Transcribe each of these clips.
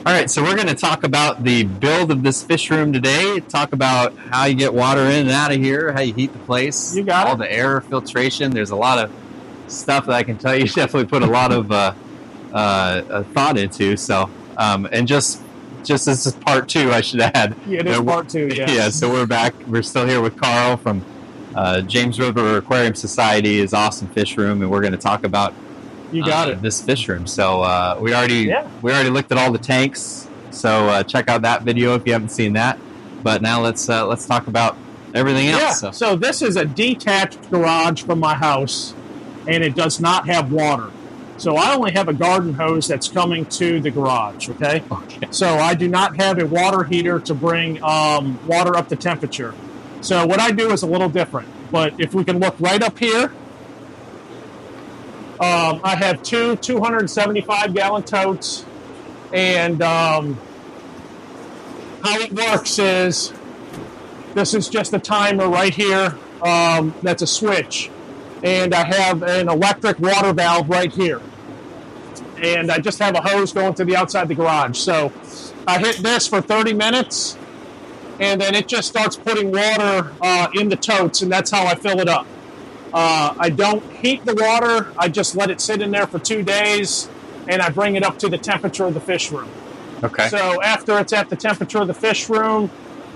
All right, so we're going to talk about the build of this fish room today. Talk about how you get water in and out of here, how you heat the place. You got all it. the air filtration. There's a lot of stuff that I can tell you definitely put a lot of thought into. So, and just this is part two, I should add. Yeah, it is part two. Yes. Yeah. So we're back. We're still here with Karl from James River Aquarium Society, his awesome fish room, and we're going to talk about. You got it. This fish room. So we already looked at all the tanks. So check out that video if you haven't seen that. But now let's talk about everything else. Yeah. So this is a detached garage from my house, and it does not have water. So I only have a garden hose that's coming to the garage. Okay. So I do not have a water heater to bring water up to temperature. So what I do is a little different. But if we can look right up here. I have two 275-gallon totes, and how it works is this is just a timer right here. That's a switch, and I have an electric water valve right here, and I just have a hose going to the outside the garage. So I hit this for 30 minutes, and then it just starts putting water in the totes, and that's how I fill it up. I don't heat the water. I just let it sit in there for 2 days, and I bring it up to the temperature of the fish room. Okay. So after it's at the temperature of the fish room,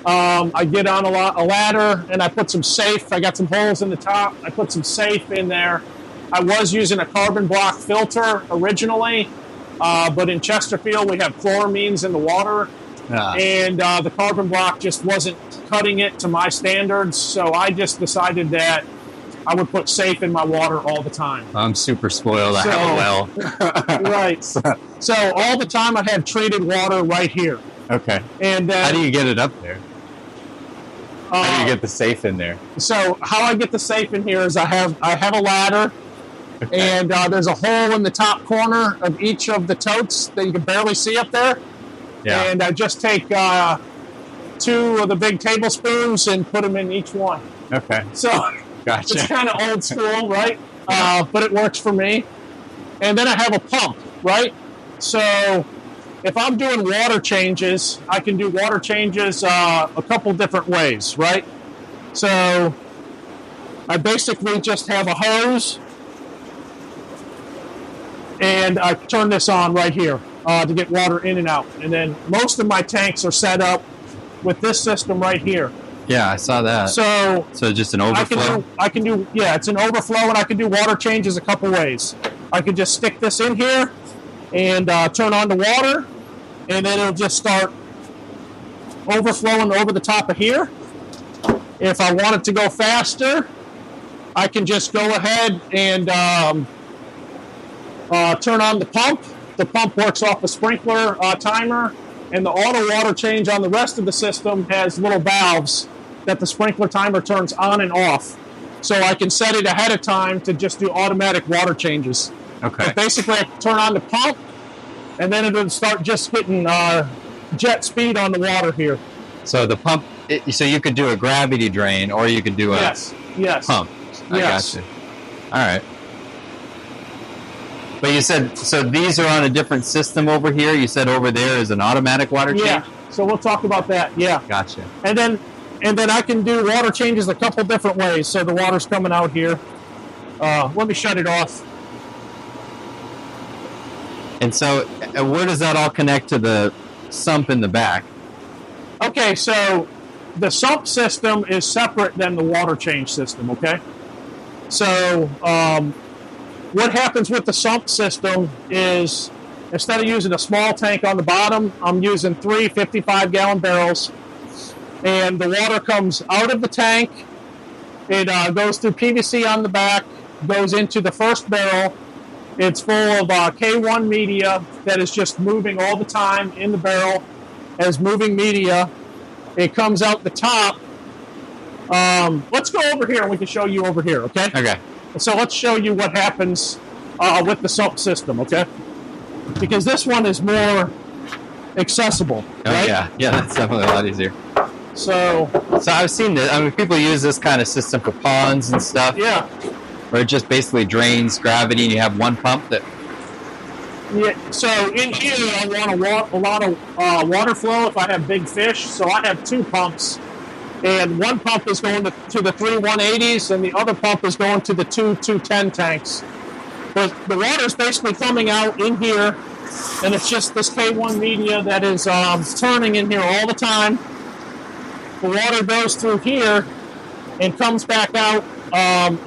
I get on a ladder, and I put some safe. I got some holes in the top. I put some safe in there. I was using a carbon block filter originally, but in Chesterfield we have chloramines in the water, and the carbon block just wasn't cutting it to my standards, so I just decided that I would put safe in my water all the time. I'm super spoiled. I have a well. Right. So all the time I have treated water right here. Okay. And how do you get it up there? How do you get the safe in there? So how I get the safe in here is I have a ladder, and there's a hole in the top corner of each of the totes that you can barely see up there. Yeah. And I just take 2 of the big tablespoons and put them in each one. Okay. So. Gotcha. It's kind of old school, right? But it works for me. And then I have a pump, right? So if I'm doing water changes, I can do water changes a couple different ways, right? So I basically just have a hose, and I turn this on right here to get water in and out. And then most of my tanks are set up with this system right here. Yeah, I saw that. So just an overflow? I can do, it's an overflow, and I can do water changes a couple ways. I could just stick this in here and turn on the water, and then it'll just start overflowing over the top of here. If I want it to go faster, I can just go ahead and turn on the pump. The pump works off a sprinkler timer, and the auto water change on the rest of the system has little valves that the sprinkler timer turns on and off. So I can set it ahead of time to just do automatic water changes. Okay. But basically, I turn on the pump, and then it'll start just getting jet speed on the water here. So the pump, so you could do a gravity drain, or you could do a pump. I gotcha. All right. But you said, so these are on a different system over here. You said over there is an automatic water change? Yeah, so we'll talk about that, yeah. Gotcha. And then I can do water changes a couple different ways. So the water's coming out here. Let me shut it off. And so where does that all connect to the sump in the back? Okay, so the sump system is separate than the water change system, okay? So what happens with the sump system is instead of using a small tank on the bottom, I'm using 3 55-gallon barrels. And the water comes out of the tank. It goes through PVC on the back, goes into the first barrel. It's full of K1 media that is just moving all the time in the barrel as moving media. It comes out the top. Let's go over here and we can show you over here, okay? Okay. So let's show you what happens with the sump system, okay? Because this one is more accessible, right? Yeah, that's definitely a lot easier. So I've seen this. I mean, people use this kind of system for ponds and stuff. Yeah. Where it just basically drains gravity, and you have one pump that Yeah, so in here I want a lot of water flow if I have big fish. So I have 2 pumps, and one pump is going to the 3 180s, and the other pump is going to the 2 210 tanks. But the water is basically coming out in here, and it's just this K1 media that is turning in here all the time. The water goes through here and comes back out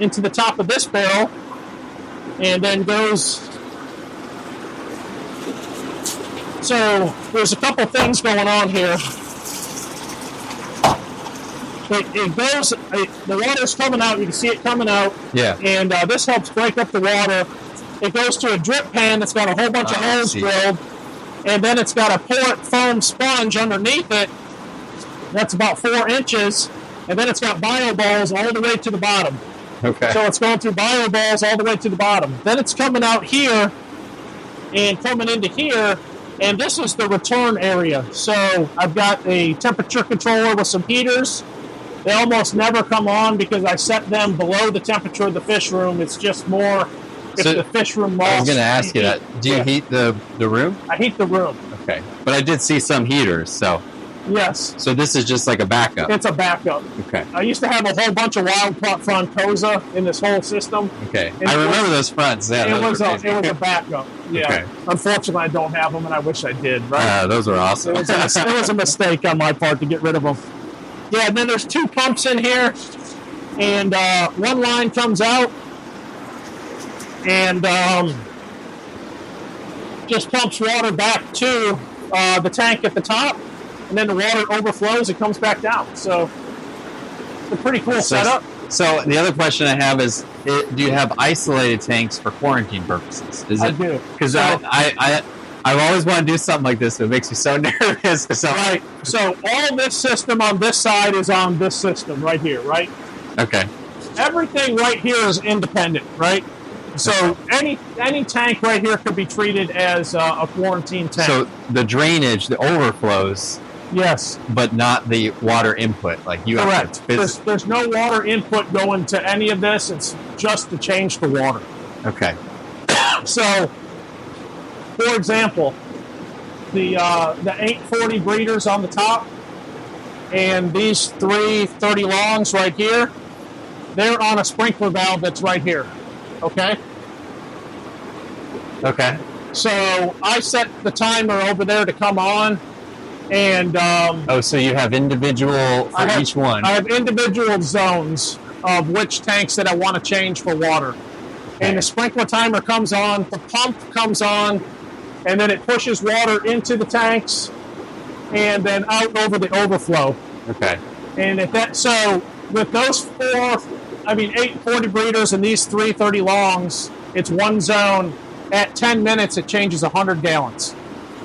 into the top of this barrel, and then goes. So there's a couple things going on here. The water's coming out. You can see it coming out. Yeah. And this helps break up the water. It goes to a drip pan that's got a whole bunch of holes drilled, and then it's got a port foam sponge underneath it. That's about 4 inches, and then it's got bio balls all the way to the bottom. Okay. So it's going through bio balls all the way to the bottom. Then it's coming out here and coming into here. And this is the return area. So I've got a temperature controller with some heaters. They almost never come on because I set them below the temperature of the fish room. It's just more if the fish room lost. I was going to ask you that. Do you heat the room? I heat the room. Okay. But I did see some heaters, so. Yes. So this is just like a backup. It's a backup. Okay. I used to have a whole bunch of wild caught frontosa in this whole system. Okay. I remember those fronts. Yeah, it was a backup. Yeah. Okay. Unfortunately, I don't have them, and I wish I did. Right? Those are awesome. It was a mistake on my part to get rid of them. Yeah, and then there's 2 pumps in here, and one line comes out, and just pumps water back to the tank at the top, and then the water overflows and comes back down. So it's a pretty cool setup. So the other question I have is, do you have isolated tanks for quarantine purposes? I do. Because I've always wanted to do something like this, but it makes me so nervous. Right. So all this system on this side is on this system right here, right? Okay. Everything right here is independent, right? So any tank right here could be treated as a quarantine tank. So the drainage, the overflows, yes, but not the water input. Like you correct. Have to there's no water input going to any of this. It's just to change the water. Okay. So, for example, the 840 breeders on the top, and these 330 longs right here, they're on a sprinkler valve that's right here. Okay. Okay. So I set the timer over there to come on, and so you have individual for each one. I have individual zones of which tanks that I want to change for water. Okay. And the sprinkler timer comes on, the pump comes on, and then it pushes water into the tanks, and then out over the overflow. Okay. And so with those 840 breeders and these 330 longs, it's one zone. At 10 minutes, it changes 100 gallons.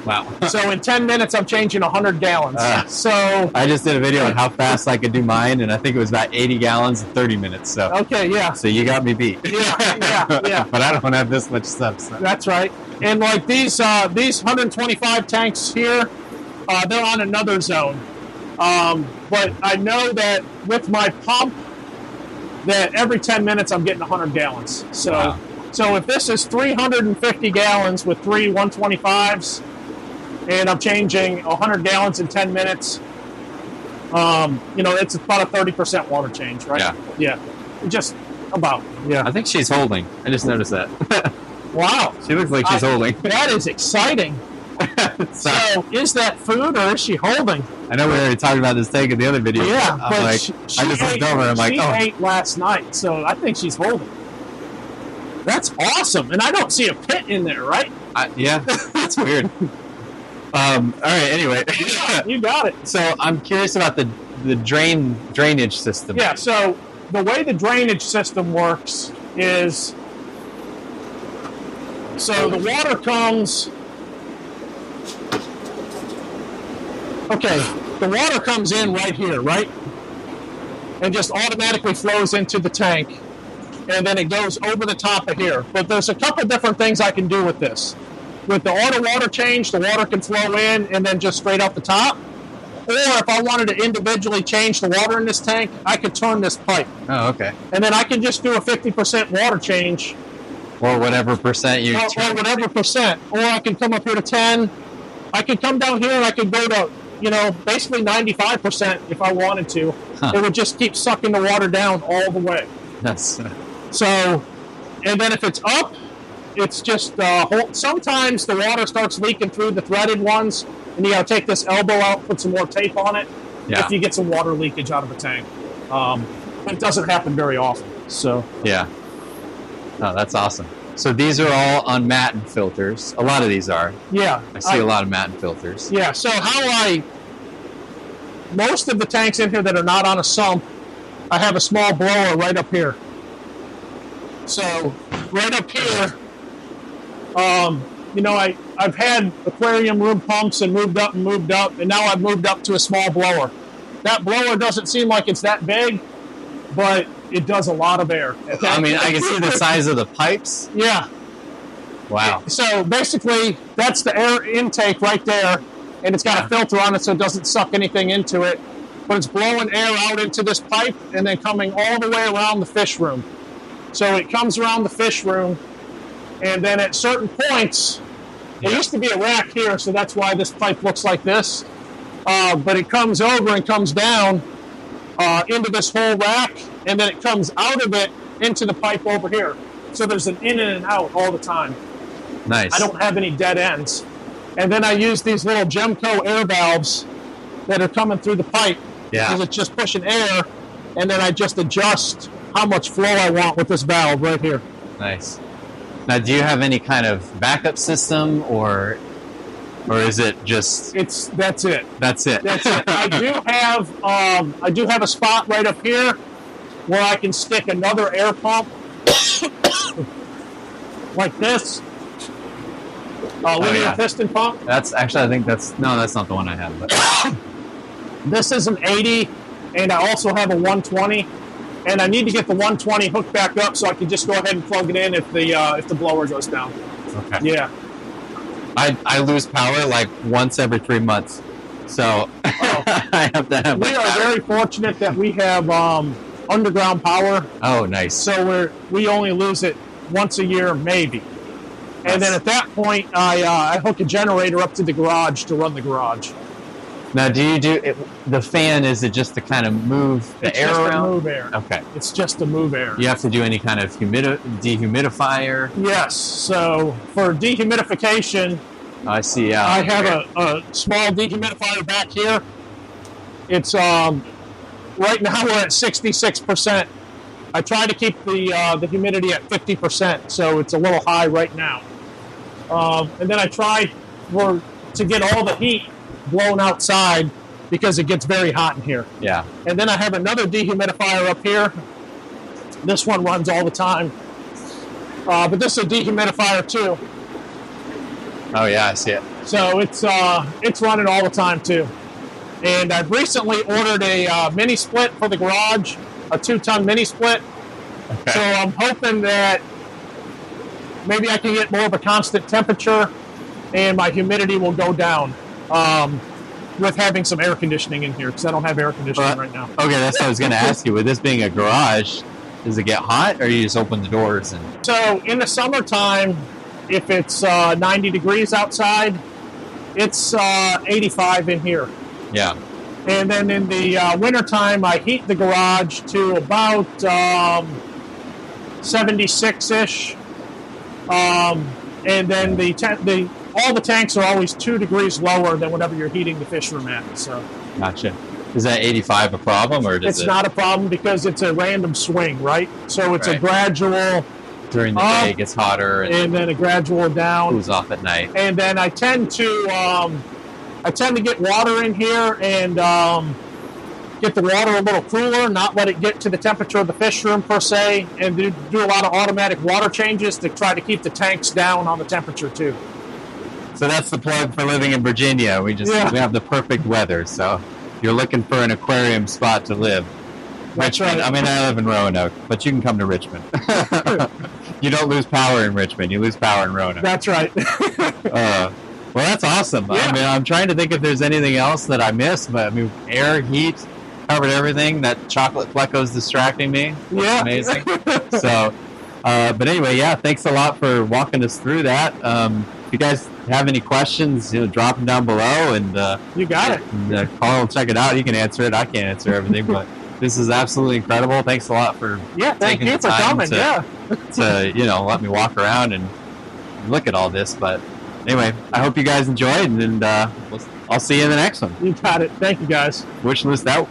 Wow. So in 10 minutes, I'm changing 100 gallons. So I just did a video on how fast I could do mine, and I think it was about 80 gallons in 30 minutes. So okay, yeah. So you got me beat. Yeah. But I don't have this much stuff. So. That's right. And like these 125 tanks here, they're on another zone. But I know that with my pump, that every 10 minutes I'm getting 100 gallons. So. Wow. So if this is 350 gallons with 3 125s, and I'm changing 100 gallons in 10 minutes, it's about a 30% water change, right? Yeah. Yeah. Just about. Yeah. I think she's holding. I just noticed that. Wow. She looks like she's holding. That is exciting. So is that food or is she holding? I know we already talked about this tank in the other video. Yeah, but I just looked over and I'm like, she ate last night, so I think she's holding. That's awesome, and I don't see a pit in there, right? Yeah, that's weird. All right, anyway. You got it. So I'm curious about the drainage system. Yeah, so the way the drainage system works is, so the water comes, the water comes in right here, right? And just automatically flows into the tank. And then it goes over the top of here. But there's a couple different things I can do with this. With the auto water change, the water can flow in and then just straight out the top. Or if I wanted to individually change the water in this tank, I could turn this pipe. Oh, okay. And then I can just do a 50% water change Or whatever percent you... or whatever percent. Or I can come up here to 10. I could come down here and I could go to, basically 95% if I wanted to. Huh. It would just keep sucking the water down all the way. That's... So, and then if it's up, it's just, sometimes the water starts leaking through the threaded ones, and you got to take this elbow out, put some more tape on it, if you get some water leakage out of the tank. But it doesn't happen very often. So yeah. Oh, that's awesome. So these are all on Matten filters. A lot of these are. Yeah. I see a lot of Matten filters. Yeah, so most of the tanks in here that are not on a sump, I have a small blower right up here. So right up here, I've had aquarium room pumps and moved up, and now I've moved up to a small blower. That blower doesn't seem like it's that big, but it does a lot of air. Okay? I mean, I can see the size of the pipes. Yeah. Wow. So basically, that's the air intake right there, and it's got a filter on it so it doesn't suck anything into it. But it's blowing air out into this pipe and then coming all the way around the fish room. So it comes around the fish room, and then at certain points, there used to be a rack here, so that's why this pipe looks like this. But it comes over and comes down into this whole rack, and then it comes out of it into the pipe over here. So there's an in and an out all the time. Nice. I don't have any dead ends. And then I use these little Gemco air valves that are coming through the pipe. Yeah. Because it's just pushing air, and then I just adjust how much flow I want with this valve right here. Nice. Now, do you have any kind of backup system, or is it just... That's it. That's it. That's it. I do have a spot right up here where I can stick another air pump like this. Linear piston pump. That's actually, I think that's not the one I have. But. This is an 80, and I also have a 120. And I need to get the 120 hooked back up so I can just go ahead and plug it in if the blower goes down. Okay. Yeah. I lose power like once every 3 months, so I have to have. We are very fortunate that we have underground power. Oh, nice. So we only lose it once a year, maybe. And then at that point, I hook a generator up to the garage to run the garage. Now, do you do it, the fan? Is it just to kind of move the air around? It's just to move air. Okay. It's just to move air. You have to do any kind of dehumidifier? Yes. So for dehumidification, I see. Yeah. I have a small dehumidifier back here. It's right now we're at 66%. I try to keep the humidity at 50%, so it's a little high right now. And then I try to get all the heat blown outside because it gets very hot in here. Yeah. And then I have another dehumidifier up here. This one runs all the time. But this is a dehumidifier too. Oh yeah, I see it. So it's running all the time too. And I've recently ordered a mini split for the garage, a 2-ton mini split. Okay. So I'm hoping that maybe I can get more of a constant temperature and my humidity will go down. With having some air conditioning in here, because I don't have air conditioning right now. Okay, that's what I was going to ask you. With this being a garage, does it get hot, or you just open the doors? So in the summertime, if it's 90 degrees outside, it's 85 in here. Yeah. And then in the wintertime, I heat the garage to about 76-ish. And then all the tanks are always 2 degrees lower than whatever you're heating the fish room at. So. Gotcha. Is that 85 a problem, or it's not a problem because it's a random swing, right? So it's a gradual. During the day, it gets hotter, and then a gradual down. Cools off at night. And then I tend to get water in here and get the water a little cooler, not let it get to the temperature of the fish room per se, and do a lot of automatic water changes to try to keep the tanks down on the temperature too. So that's the plug for living in Virginia. We have the perfect weather. So you're looking for an aquarium spot to live. That's Richmond. right. I mean, I live in Roanoke, but you can come to Richmond. You don't lose power in Richmond. You lose power in Roanoke. That's right. Well, that's awesome. Yeah. I mean, I'm trying to think if there's anything else that I missed, but I mean, air, heat, covered everything. That chocolate Flecko's distracting me. That's amazing. So, But anyway, yeah, thanks a lot for walking us through that. If you guys have any questions, drop them down below, and you got it. And, Karl will check it out. He can answer it. I can't answer everything, but this is absolutely incredible. Thanks a lot for thank you for coming. To let me walk around and look at all this. But anyway, I hope you guys enjoyed, and I'll see you in the next one. You got it. Thank you, guys. Wish list out.